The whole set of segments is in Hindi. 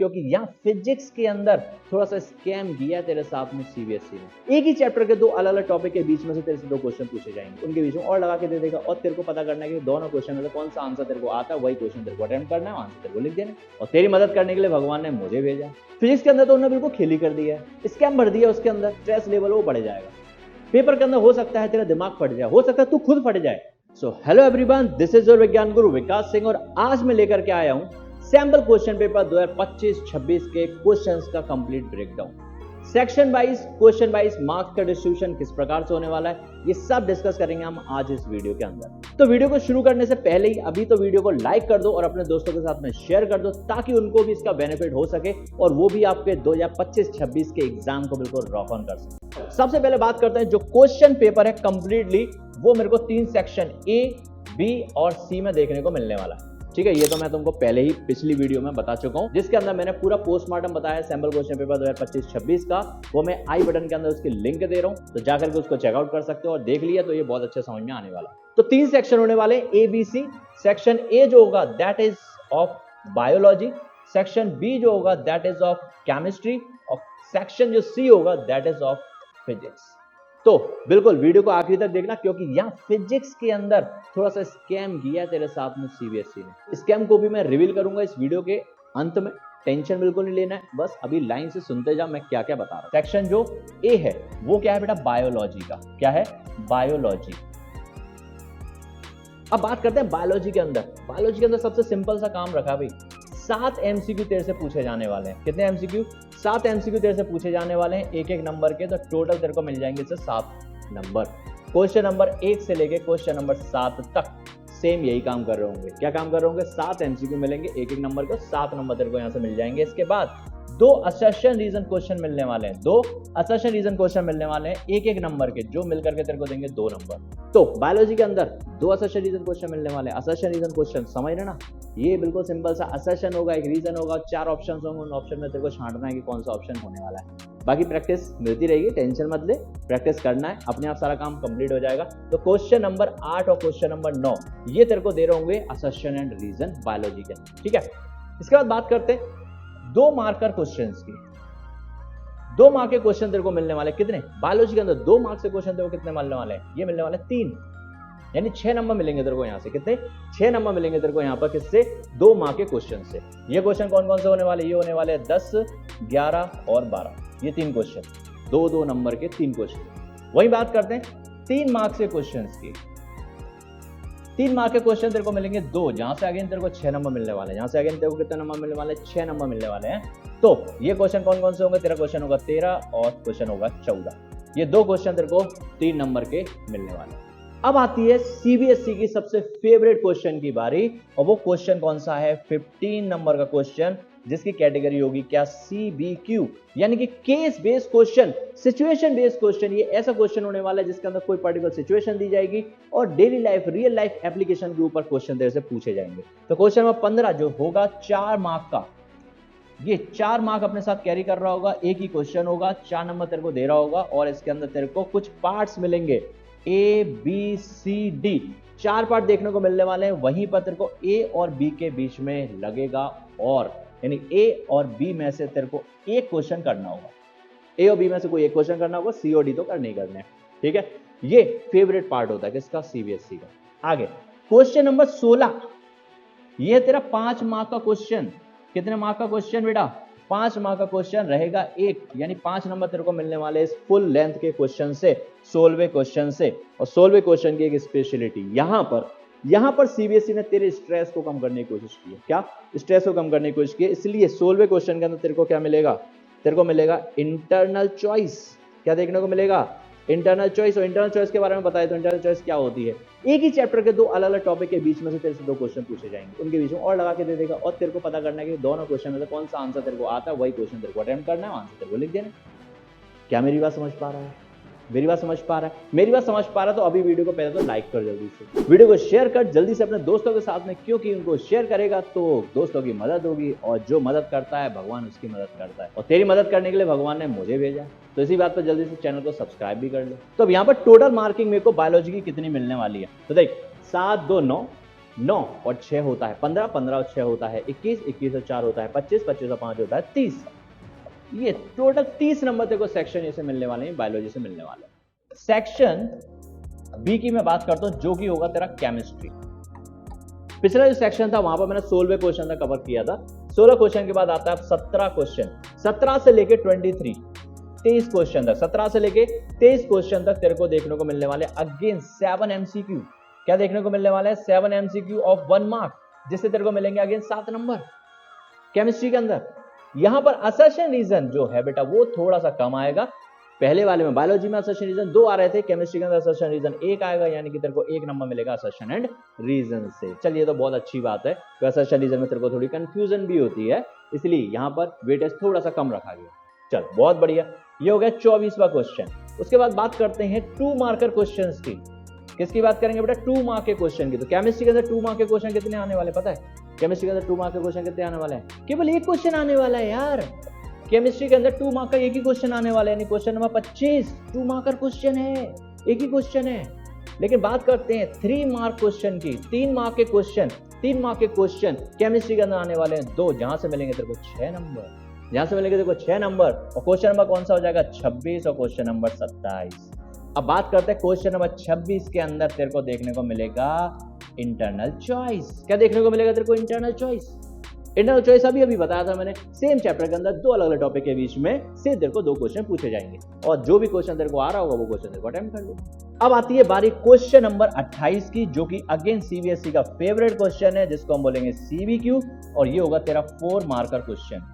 क्योंकि यहाँ फिजिक्स के अंदर थोड़ा सा स्कैम किया है तेरे साथ में सीबीएसई ने। एक ही चैप्टर के दो अलग अलग टॉपिक के बीच में से तेरे से दो क्वेश्चन पूछे जाएंगे, उनके बीच में और लगा के दे देगा और तेरे को पता करना है कि दोनों क्वेश्चन में से कौन सा आंसर तेरे को आता है, वही क्वेश्चन तेरे को अटेम्प्ट करना है, आंसर तेरे को लिख देना। और तेरी मदद करने के लिए भगवान ने मुझे भेजा। फिजिक्स के अंदर तो उन्होंने बिल्कुल खेल ही कर दिया है, स्कैम भर दिया उसके अंदर, स्ट्रेस लेवल वो बढ़ जाएगा। पेपर के अंदर हो सकता है तेरा दिमाग फट जाए, हो सकता है तू खुद फट जाए। So hello everyone, this is your विज्ञान गुरु विकास सिंह और आज मैं लेकर के आया हूं सैंपल क्वेश्चन पेपर 2025-26 के क्वेश्चंस का complete breakdown. Section wise, question wise marks का डिस्ट्रीब्यूशन किस प्रकार से होने वाला है, ये सब डिस्कस करेंगे हम आज इस वीडियो के अंदर। तो वीडियो को शुरू करने से पहले ही अभी तो वीडियो को लाइक कर दो और अपने दोस्तों के साथ में शेयर कर दो ताकि उनको भी इसका बेनिफिट हो सके और वो भी आपके 2025-26 के एग्जाम को बिल्कुल रॉक ऑन कर सके। सबसे पहले बात करते हैं जो क्वेश्चन पेपर है कंप्लीटली, वो मेरे को 3 सेक्शन ए, बी और सी में देखने को मिलने वाला है। ठीक है, ये तो मैं तुमको पहले ही पिछली वीडियो में बता चुका हूं, जिसके अंदर मैंने पूरा पोस्टमार्टम बताया सैंपल क्वेश्चन पेपर 2025-26 का। वो मैं आई बटन के अंदर उसकी लिंक दे रहा हूं, तो जाकर के उसको चेकआउट कर सकते हो और देख लिया तो ये बहुत अच्छे समझ में आने वाला। तो 3 सेक्शन होने वाले ए बी सी। सेक्शन ए जो होगा that is of biology, section B जो होगा दैट इज ऑफ केमिस्ट्री और सेक्शन जो सी होगा दैट इज ऑफ फिजिक्स। तो बिल्कुल वीडियो को आखिरी तक देखना क्योंकि यहाँ फिजिक्स के अंदर थोड़ा सा स्कैम किया है तेरे साथ में सीबीएसई ने। स्कैम को भी मैं रिवील करूंगा इस वीडियो के अंत में, टेंशन बिल्कुल नहीं लेना है, बस अभी लाइन से सुनते जा मैं क्या क्या बता रहा हूं। सेक्शन जो ए है वो क्या है बेटा, बायोलॉजी का। क्या है? बायोलॉजी। अब बात करते हैं बायोलॉजी के अंदर। बायोलॉजी के अंदर सबसे सिंपल सा काम रखा भाई, 7 एमसीक्यू तेरे से पूछे जाने वाले हैं। कितने एमसीक्यू? 7 एमसीक्यू तेरे से पूछे जाने वाले हैं, एक एक नंबर के। तो टोटल तेरे को मिल जाएंगे इससे 7 नंबर। क्वेश्चन नंबर 1 से लेके क्वेश्चन नंबर 7 तक सेम यही काम कर रहे होंगे। क्या काम कर रहे होंगे? 7 एमसीक्यू मिलेंगे एक एक नंबर के, 7 नंबर तेरे को यहां से मिल जाएंगे। इसके बाद 2 असर्शन रीजन क्वेश्चन मिलने वाले हैं। 2 असर्शन रीजन क्वेश्चन मिलने वाले हैं एक एक नंबर के, जो मिलकर के तेरे को देंगे 2 नंबर। तो बायोलॉजी के अंदर 2 असर्शन रीजन क्वेश्चन मिलने वाले हैं। असर्शन रीजन क्वेश्चन समझ रहे ना, ये बिल्कुल सिंपल सा असर्शन होगा, एक रीजन होगा, 4 ऑप्शन होंगे, उन ऑप्शन में तेरे को छांटना है कि कौन सा ऑप्शन होने वाला है। बाकी प्रैक्टिस मिलती रहेगी, टेंशन मत ले, प्रैक्टिस करना है, अपने आप सारा काम कंप्लीट हो जाएगा। तो क्वेश्चन नंबर 8 और क्वेश्चन नंबर 9 ये तेरे को दे रहे होंगे असर्शन एंड रीजन बायोलॉजी के। ठीक है, इसके बाद बात करते हैं 2 मार्कर क्वेश्चंस की। 2 मार्क के क्वेश्चन तेरे को मिलने वाले कितने? बायोलॉजी के अंदर 2 मार्क से क्वेश्चन तेरे को कितने मिलने वाले हैं? ये मिलने वाले 3, यानी 6 नंबर मिलेंगे तेरे को यहाँ से। कितने? 6 नंबर मिलेंगे तेरे को यहाँ पर। किससे? 2 मार्क के क्वेश्चन से। ये क्वेश्चन कौन कौन से होने वाले? ये होने वाले 10, 11 और 12। ये 3 क्वेश्चन, 2-2 नंबर के 3 क्वेश्चन। वही बात करते हैं 3 मार्क से क्वेश्चन की। 3 मार्क के क्वेश्चन तेरे को मिलेंगे 2, जहां से अगेन तेरे को 6 नंबर मिलने वाले हैं। जहां से अगेन तेरे को कितने नंबर मिलने वाले? 6 नंबर मिलने वाले हैं। तो ये क्वेश्चन कौन कौन से होंगे? तेरा क्वेश्चन होगा 13 और क्वेश्चन होगा 14। ये 2 क्वेश्चन तेरे को 3 नंबर के मिलने वाले हैं। अब आती है सीबीएसई की सबसे फेवरेट क्वेश्चन की बारी, और वो क्वेश्चन कौन सा है? 15 नंबर का क्वेश्चन, जिसकी कैटेगरी होगी क्या? सीबीक्यू, यानी कि case based question, situation based question. ये ऐसा क्वेश्चन होने वाला है जिसके अंदर कोई पर्टिकुलर सिचुएशन दी जाएगी और daily life, real life application के ऊपर क्वेश्चन तेरे से पूछे जाएंगे। तो क्वेश्चन नंबर 15 जो होगा 4 मार्क का, ये 4 मार्क अपने साथ कैरी कर रहा होगा। एक ही क्वेश्चन होगा, 4 नंबर तेरे को दे रहा होगा और इसके अंदर तेरे को कुछ पार्ट्स मिलेंगे, A B C D, 4 part देखने को मिलने वाले हैं। वहीं पर तेरे को ए और बी के बीच में लगेगा और, यानी ए और बी में से तेरे को एक क्वेश्चन करना होगा। ए और बी में से कोई एक क्वेश्चन करना होगा, सी और डी तो करने ही करने हैं। ठीक है, ये फेवरेट पार्ट होता है किसका? सीबीएसई का। आगे क्वेश्चन नंबर 16, ये तेरा 5 मार्क का क्वेश्चन। कितने मार्क का क्वेश्चन बेटा? 5 मार्क का क्वेश्चन रहेगा एक, यानी 5 नंबर तेरे को मिलने वाले इस फुल लेंथ के क्वेश्चन से, 16वें क्वेश्चन से। और 16वें क्वेश्चन की एक स्पेशलिटी यहां पर सीबीएसई ने तेरे स्ट्रेस को कम करने की कोशिश की है। क्या? स्ट्रेस को कम करने की कोशिश की है। इसलिए 16वें क्वेश्चन के अंदर तेरे को क्या मिलेगा? तेरे को मिलेगा इंटरनल चॉइस। क्या देखने को मिलेगा? Internal choice. और इंटरनल चॉइस के बारे में बताया तो इंटरनल चॉइस क्या होती है? एक ही चैप्टर के 2 अलग अलग टॉपिक के बीच में से तेरे से 2 क्वेश्चन पूछे जाएंगे, उनके बीच में और लगा के दे देगा और तेरे को पता करना है कि दोनों क्वेश्चन में से कौन सा आंसर तेरे को आता है, वही क्वेश्चन तेरे को अटेम्प्ट करना है, आंसर तेरे को लिख देना। क्या मेरी बात समझ पा रहा है? मेरी बात समझ पा रहा है? मेरी बात समझ पा रहा तो अभी वीडियो को पहले तो लाइक कर, जल्दी से वीडियो को शेयर कर जल्दी से अपने दोस्तों के साथ में, क्योंकि उनको शेयर करेगा तो दोस्तों की मदद होगी और जो मदद करता है भगवान उसकी मदद करता है, और तेरी मदद करने के लिए भगवान ने मुझे भेजा। तो इसी बात पर जल्दी से चैनल को सब्सक्राइब भी कर ले। तो अब यहाँ पर टोटल मार्किंग मेरे को बायोलॉजी की कितनी मिलने वाली है? तो देख 7, 2, 9, 9 और 6 होता है 15, 15 और 6 होता है 21, 21 और 4 होता है 25, 25 और 5 होता है 30। ये टोटल 30 नंबर तेरे को सेक्शन ए से मिलने वाले हैं, बायोलॉजी से मिलने वाले हैं। सेक्शन बी की मैं बात करता हूं, जो कि होगा तेरा केमिस्ट्री। पिछला जो सेक्शन था वहां पर मैंने 16 क्वेश्चन तक कवर किया था। 16 क्वेश्चन के बाद आता है 17 क्वेश्चन, 17 से लेके 23 क्वेश्चन तक, 17 से लेके 23 क्वेश्चन तक तेरे को देखने को मिलने वाले अगेन 7 एमसीक्यू। क्या देखने को मिलने वाला है? 7 एमसीक्यू ऑफ 1 मार्क, जिससे तेरे को मिलेंगे अगेन 7 नंबर केमिस्ट्री के अंदर। यहां पर असर्शन रीजन जो है बेटा वो थोड़ा सा कम आएगा। पहले वाले में बायोलॉजी में असर्शन रीजन 2 आ रहे थे, केमिस्ट्री के अंदर असर्शन रीजन 1 आएगा, यानी कि तेरे को 1 नंबर मिलेगा असर्शन एंड रीजन से। चलिए तो बहुत अच्छी बात है, तो असर्शन रीजन में तेरे को थोड़ी कंफ्यूजन भी होती है, इसलिए यहां पर वेटेज थोड़ा सा कम रखा गया। चल बहुत बढ़िया, ये हो गया 24वां क्वेश्चन। उसके बाद बात करते हैं 2 मार्कर क्वेश्चन की। किसकी बात करेंगे बेटा? 2 मार्क के क्वेश्चन की। तो केमिस्ट्री के अंदर 2 मार्क के क्वेश्चन कितने आने वाले पता है? केमिस्ट्री के अंदर 2 मार्क के क्वेश्चन कितने आने वाले हैं? केवल एक क्वेश्चन आने वाला है यार। केमिस्ट्री के अंदर 2 मार्क का एक ही क्वेश्चन आने वाला है, यानी क्वेश्चन नंबर 25 2 मार्कर क्वेश्चन है, एक ही क्वेश्चन है। लेकिन बात करते हैं 3 मार्क क्वेश्चन की। 3 मार्क के क्वेश्चन केमिस्ट्री के अंदर आने वाले हैं 2, जहां से मिलेंगे तेरे को 6 नंबर। यहां से मिलेंगे देखो 6 नंबर, और क्वेश्चन नंबर कौन सा हो जाएगा? 26 और क्वेश्चन नंबर 27। अब बात करते हैं क्वेश्चन नंबर 26 के अंदर तेरे को देखने को मिलेगा इंटरनल चॉइस। क्या देखने को मिलेगा तेरे को? Internal choice. इंटरनल चॉइस अभी बताया था मैंने, सेम चैप्टर के अंदर 2 अलग अलग टॉपिक के बीच में से तेरे को 2 क्वेश्चन पूछे जाएंगे, और जो भी क्वेश्चन तेरे को आ रहा होगा वो क्वेश्चन तेरे को अटेम्प्ट कर लो। अब आती है बारी क्वेश्चन नंबर 28 की, जो कि अगेन सीबीएसई का फेवरेट क्वेश्चन है, जिसको हम बोलेंगे सीबीक्यू, और ये होगा तेरा 4 मार्कर क्वेश्चन।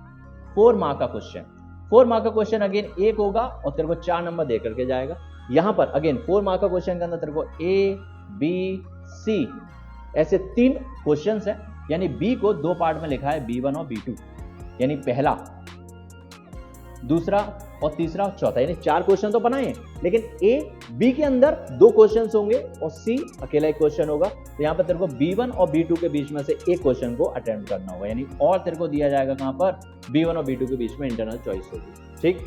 4 मार्क का क्वेश्चन, 4 मार्क का क्वेश्चन अगेन एक होगा और तेरे को 4 नंबर दे करके जाएगा। यहां पर अगेन 4 मार्क का क्वेश्चन के अंदर तेरे को ए बी सी ऐसे 3 क्वेश्चंस है, यानी बी को 2 पार्ट में लिखा है, B1 और B2, यानी पहला, दूसरा और तीसरा और चौथा, यानी 4 क्वेश्चन तो बनाए हैं, लेकिन ए बी के अंदर 2 क्वेश्चंस होंगे और सी अकेला एक क्वेश्चन होगा। तो यहां पर तेरे को B1 और B2 के बीच में से एक क्वेश्चन को अटेम्प्ट करना होगा, यानी और तेरे को दिया जाएगा कहां पर? B1 और B2 के बीच में इंटरनल चॉइस होगी। ठीक,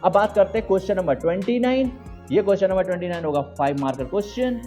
अब बात करते हैं क्वेश्चन नंबर 29। ये क्वेश्चन नंबर 29 होगा 5 मार्कर क्वेश्चन।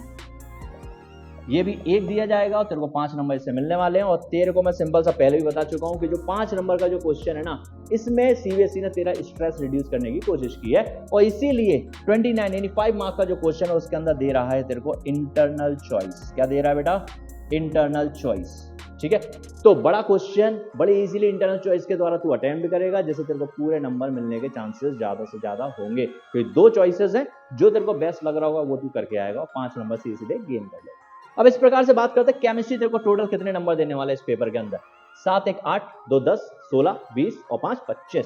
ये भी एक दिया जाएगा और तेरे को 5 नंबर इससे मिलने वाले हैं। और तेरे को मैं सिंपल सा पहले भी बता चुका हूं कि जो 5 नंबर का जो क्वेश्चन है ना, इसमें सीबीएसई ने तेरा स्ट्रेस रिड्यूस करने की कोशिश की है, और इसीलिए 29 यानी 5 मार्क का जो क्वेश्चन है उसके अंदर दे रहा है तेरे को इंटरनल चॉइस। क्या दे रहा है बेटा? Internal choice. ठीक है, तो बड़ा क्वेश्चन बड़े इजीली इंटरनल चॉइस के द्वारा तू अटेम्प्ट करेगा, जिससे तेरे को पूरे नंबर मिलने के चांसेस ज्यादा से ज्यादा होंगे। तो 2 चॉइसेस हैं, जो तेरे को बेस्ट लग रहा होगा वो तू करके आएगा और 5 नंबर से इसीलिए गेन कर लेगा। अब इस प्रकार से बात करते हैं केमिस्ट्री तेरे को टोटल कितने नंबर देने वाला है इस पेपर के अंदर? 7 1 8 2 10 16 20 और 5 25।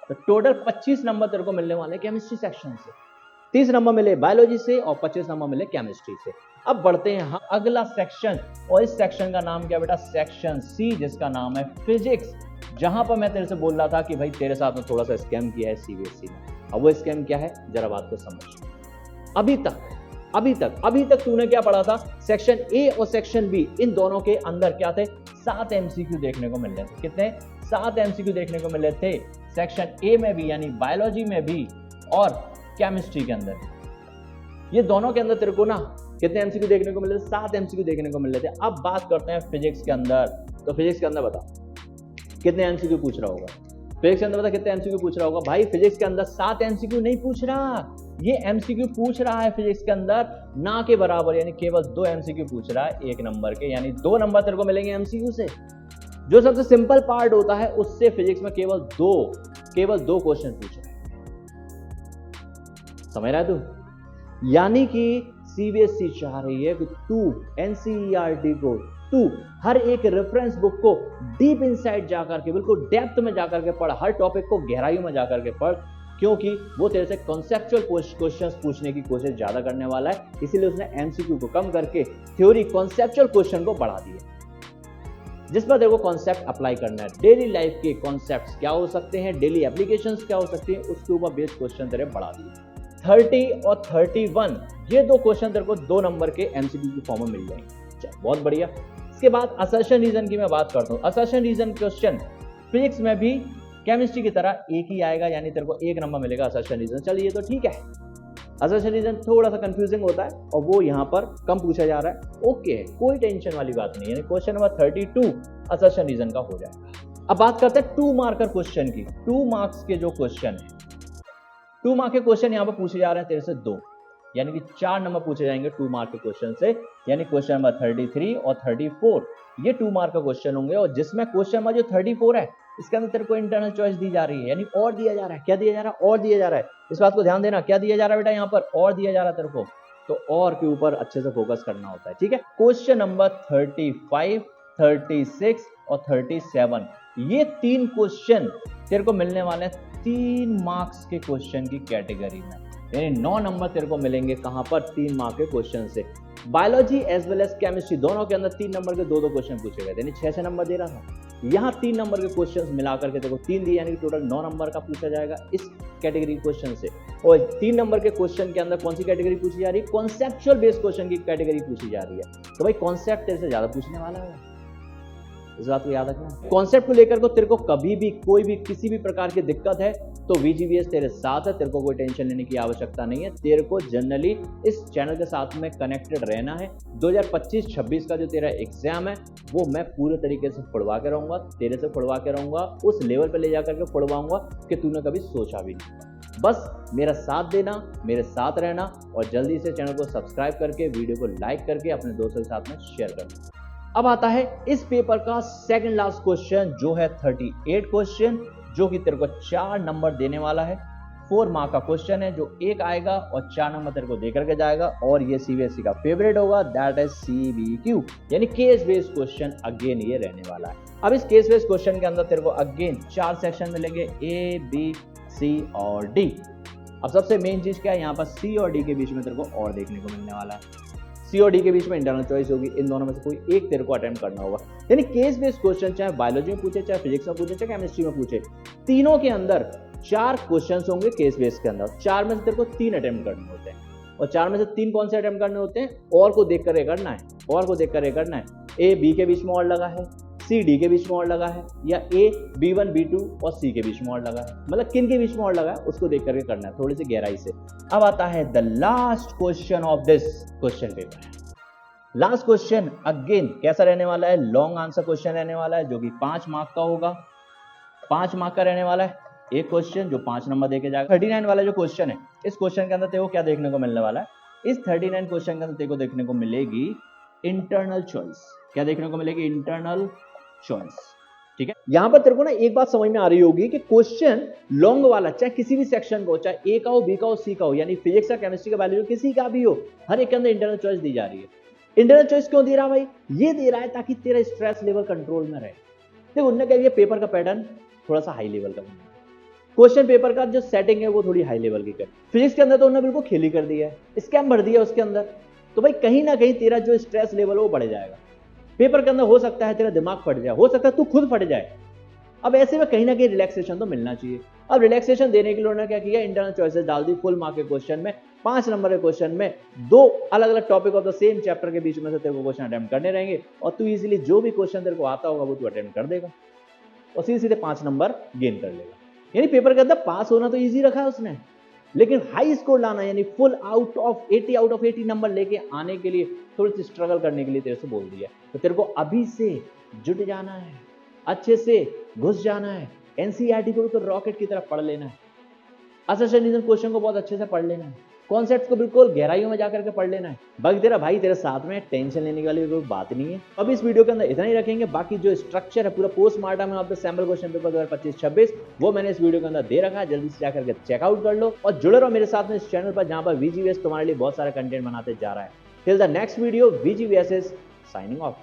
तो टोटल 25 नंबर तेरे को मिलने वाले केमिस्ट्री सेक्शन से, 30 नंबर मिले बायोलॉजी से और 25 नंबर मिले केमिस्ट्री से। अब बढ़ते हैं हाँ अगला सेक्शन, और इस सेक्शन का नाम क्या बेटा? सेक्शन सी, जिसका नाम है फिजिक्स। जहां पर मैं तेरे से बोल रहा था कि भाई तेरे साथ में थोड़ा सा स्कैम किया है सीबीएसई ने। अब वो स्कैम क्या है जरा बात को समझ। अभी तक तूने क्या पढ़ा था? सेक्शन ए और सेक्शन बी, इन दोनों के अंदर क्या थे? 7 एमसीक्यू देखने को मिल रहे थे। कितने? 7 एमसीक्यू देखने को मिल रहे थे सेक्शन ए में भी, यानी बायोलॉजी में भी और केमिस्ट्री के अंदर। ये दोनों के अंदर तेरे को ना कितने एमसीक्यू देखने को मिल रहे थे? 7 एमसीक्यू देखने को मिल रहे थे। अब बात करते हैं फिजिक्स के अंदर। तो फिजिक्स के अंदर बता कितने एमसीक्यू पूछ रहा होगा? फिजिक्स के अंदर बता कितने एमसीक्यू पूछ रहा होगा? भाई फिजिक्स के अंदर 7 एमसीक्यू नहीं पूछ रहा, ये एमसीक्यू पूछ रहा है फिजिक्स के अंदर ना के बराबर, यानी केवल 2 एमसीक्यू पूछ रहा है 1 नंबर के, यानी 2 नंबर तेरे को मिलेंगे एमसीक्यू से। जो सबसे सिंपल पार्ट होता है उससे फिजिक्स में केवल दो क्वेश्चन पूछ रहा है। समझ रहा है तू? यानी कि सीबीएसई चाह रही है कि तू एनसीईआरटी को, तू हर एक रेफरेंस बुक को डीप इनसाइड जाकर के, बिल्कुल डेप्थ में जाकर के पढ़, हर टॉपिक को गहराई में जाकर के पढ़, क्योंकि वो तेरे से कॉन्सेप्चुअल क्वेश्चंस पूछने की कोशिश ज्यादा करने वाला है। इसीलिए उसने एमसीक्यू को कम करके थ्योरी कॉन्सेप्चुअल क्वेश्चन को बढ़ा दिया, जिस पर तेरे को कॉन्सेप्ट अप्लाई करना है। डेली लाइफ के कॉन्सेप्ट्स क्या हो सकते हैं, डेली एप्लीकेशंस क्या हो सकती है, उसके ऊपर बेस्ड क्वेश्चन तेरे बढ़ा दिए। 30 और 31 ये 2 क्वेश्चन तेरे को 2 नंबर के एमसीक्यू की फॉर्म में मिल जाएंगे। बहुत बढ़िया। इसके बाद असर्शन रीजन की मैं बात करता हूं। असर्शन रीजन क्वेश्चन फिजिक्स में भी केमिस्ट्री की तरह एक ही आएगा, यानी तेरे को 1 नंबर मिलेगा असर्शन रीजन। चलिए तो ठीक है। असर्शन रीजन थोड़ा सा कंफ्यूजिंग होता है और वो यहाँ पर कम पूछा जा रहा है। ओके, कोई टेंशन वाली बात नहीं है। क्वेश्चन नंबर 32 असर्शन रीजन का हो जाएगा। अब बात करते हैं 2 मार्कर क्वेश्चन की। 2 मार्क्स के जो क्वेश्चन है, 2 मार्क के क्वेश्चन यहाँ पर पूछे जा रहे हैं तेरे से 2, यानी कि 4 नंबर पूछे जाएंगे 2 मार्क के क्वेश्चन से, यानी क्वेश्चन नंबर 33 और 34 ये 2 मार्क का क्वेश्चन होंगे। और जिसमें क्वेश्चन नंबर जो 34 है इसके अंदर तेरे को इंटरनल चॉइस दी जा रही है, यानी और दिया जा रहा है। क्या दिया जा रहा है? और दिया जा रहा है। इस बात को ध्यान देना, क्या दिया जा रहा है बेटा यहाँ पर? और दिया जा रहा है तेरे को, तो और के ऊपर अच्छे से फोकस करना होता है, ठीक है। क्वेश्चन नंबर 35, 36 और 37 ये 3 क्वेश्चन तेरे को मिलने वाले हैं 3 मार्क्स के क्वेश्चन की कैटेगरी में, यानी 9 नंबर तेरे को मिलेंगे कहां पर? 3 मार्क के क्वेश्चन से। Biology as well as chemistry दोनों के अंदर 3 नंबर के 2-2 क्वेश्चन पूछे गए थे, यानी 6 नंबर दे रहा था। यहाँ 3 नंबर के क्वेश्चंस मिलाकर के तेरे को 3 दिए, यानी टोटल 9 नंबर का पूछा जाएगा इस कैटेगरी क्वेश्चन से। और 3 नंबर के क्वेश्चन के अंदर कौन सी कैटेगरी पूछी जा रही है? कॉन्सेप्चुअल बेस्ड क्वेश्चन की कैटेगरी पूछी जा रही है। तो भाई कॉन्सेप्ट तेरे से ज्यादा पूछने वाला है, इस बात को याद रखना। कॉन्सेप्ट को लेकर को तेरे को कभी भी कोई भी किसी भी प्रकार की दिक्कत है तो VGVS तेरे साथ है, तेरे को कोई टेंशन लेने की आवश्यकता नहीं है। तेरे को जनरली इस चैनल के साथ में कनेक्टेड रहना है। 2025-26 का जो तेरा एग्जाम है वो मैं पूरे तरीके से पढ़वा के रहूंगा, तेरे से पढ़वा के रहूंगा, उस लेवल पे ले जाकर के पढ़वाऊंगा कि तूने कभी सोचा भी नहीं। बस मेरा साथ देना, मेरे साथ रहना और जल्दी से चैनल को सब्सक्राइब करके वीडियो को लाइक करके अपने दोस्तों के साथ में शेयर करना। अब आता है इस पेपर का सेकंड लास्ट क्वेश्चन जो है 38 क्वेश्चन, जो कि तेरे को 4 नंबर देने वाला है। 4 मार्क का क्वेश्चन है जो एक आएगा और 4 नंबर तेरे को देकर के जाएगा, और ये CBSE का फेवरेट होगा, दैट इज CBQ, यानी केस बेस्ड क्वेश्चन अगेन ये रहने वाला है। अब इस केस बेस्ड क्वेश्चन के अंदर तेरे को अगेन 4 सेक्शन मिलेंगे, A, B, C और D। अब सबसे मेन चीज क्या है, यहाँ पर C और D के बीच में तेरे को और देखने को मिलने वाला है। C और D के बीच में इंटरनल चॉइस होगी, इन दोनों में से कोई एक तेरे को अटेम्प्ट करना होगा। यानी केस बेस्ड क्वेश्चन चाहे बायोलॉजी में पूछे, चाहे फिजिक्स में पूछे, चाहे केमिस्ट्री में पूछे, तीनों के अंदर 4 क्वेश्चंस होंगे केस बेस्ड के अंदर। 4 में से तेरे को 3 अटेम्प्ट करने होते हैं, और 4 में से 3 कौन से अटेम्प्ट करने होते हैं? और को देख कर करना है, और को देख कर करना है। A B के बीच में और लगा है, C D के बीच में और लगा है, या A B1 B2 और C के बीच में और लगा है, मतलब किन के बीच में और लगा है उसको देख करके करना है थोड़ी सी गहराई से। अब आता है the last question of this question paper. Last question again कैसा रहने वाला है? लॉन्ग आंसर क्वेश्चन रहने वाला है, जो कि 5 मार्क का होगा। 5 मार्क का रहने वाला है एक क्वेश्चन जो 5 नंबर देके जाएगा। 39 वाला जो क्वेश्चन है, इस क्वेश्चन के अंदर तेरे को क्या देखने को मिलने वाला है? इस 39 क्वेश्चन के अंदर तेरे को देखने को मिलेगी इंटरनल चॉइस। क्या देखने को मिलेगी? इंटरनल चॉइस, ठीक है। यहां पर तेरे को ना एक बात समझ में आ रही होगी कि क्वेश्चन लॉन्ग वाला चाहे किसी भी सेक्शन को, चाहे A का हो, B का हो, C का हो, यानी फिजिक्स या केमिस्ट्री का, बायोलॉजी किसी का भी हो, हर एक के अंदर इंटरनल चॉइस दी जा रही है। इंटरनल चॉइस क्यों दे रहा भाई? ये दे रहा है ताकि तेरा स्ट्रेस लेवल कंट्रोल में रहे। देखो उन्होंने क्या किया, पेपर का पैटर्न थोड़ा सा हाई लेवल का, क्वेश्चन पेपर का जो सेटिंग है वो थोड़ी हाई लेवल की कर। फिजिक्स के अंदर तो उन्होंने बिल्कुल खेली कर दिया है, स्कैम भर दिया उसके अंदर, तो भाई कहीं ना कहीं तेरा जो स्ट्रेस लेवल है वो बढ़ जाएगा। पेपर के अंदर हो सकता है तेरा दिमाग फट जाए, हो सकता है तू खुद फट जाए। अब ऐसे में कहीं ना कहीं रिलैक्सेशन तो मिलना चाहिए। अब रिलैक्सेशन देने के लिए उन्होंने क्या किया, इंटरनल चॉइसेस डाल दी फुल मार्क के क्वेश्चन में। 5 नंबर के क्वेश्चन में 2 अलग अलग topic of the same chapter के बीच में से तेरे को क्वेश्चन अटेम्प्ट करने रहेंगे, और तू इजीली जो भी क्वेश्चन तेरे को आता होगा वो तू अटेम्प्ट कर देगा और सीधे सीधे 5 नंबर गेन कर लेगा। यानी पेपर के अंदर पास होना तो ईजी रखा है उसने, लेकिन हाई स्कोर लाना यानी फुल आउट ऑफ 80 नंबर लेके आने के लिए थोड़ी सी स्ट्रगल करने के लिए तेरे से बोल दिया। तो तेरे को अभी से जुट जाना है, अच्छे से घुस जाना है, NCERT को तो रॉकेट की तरह पढ़ लेना है, असर्शन रीजन क्वेश्चन को बहुत अच्छे से पढ़ लेना है, कॉन्सेप्ट्स को बिल्कुल गहराइयों में जाकर के पढ़ लेना है। बाकी तेरा भाई तेरे साथ में, टेंशन लेने वाली कोई बात नहीं है। अब इस वीडियो के अंदर इतना ही रखेंगे, बाकी जो स्ट्रक्चर है पूरा postmortem of the sample question paper 2025-26 वो मैंने इस वीडियो के अंदर दे रखा है, जल्दी से जाकर के चेकआउट कर लो और जुड़े रहो मेरे साथ में इस चैनल पर, जहां पर VGVS तुम्हारे लिए बहुत सारा कंटेंट बनाते जा रहा है। Till the next video, VGVS is signing off.